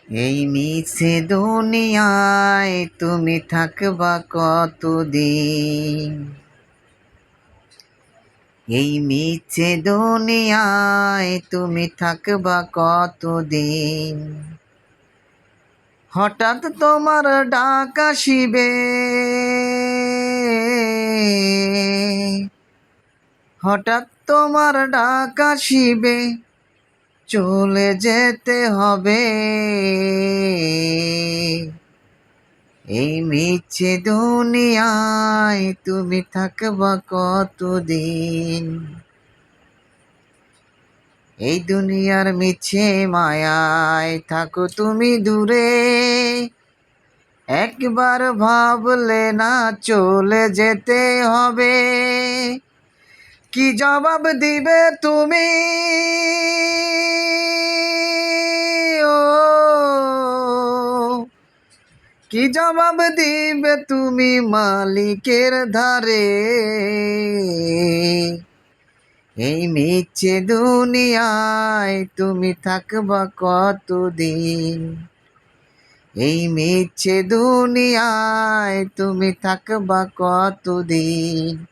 এই মিছে দুনিয়ায় তুমি থাকবা কতদিন? এই মিছে দুনিয়ায় তুমি থাকবা কতদিন? হঠাৎ তোমার ডাক আসিবে, হঠাৎ তোমার ডাক আসিবে, চলে যেতে হবে। এই মিছে দুনিয়ায় তুমি থাকবা কতদিন? এই দুনিয়ার মিছে মায়ায় থাকো তুমি দূরে, একবার ভাবলে না চলে যেতে হবে। কি জবাব দিবে তুমি? ও, কি জবাব দিবে তুমি মালিকের ধারে? এই মিছে দুনিয়ায় তুমি থাকবা কতদিন? এই মিছে দুনিয়ায় তুমি থাকবা কতদিন?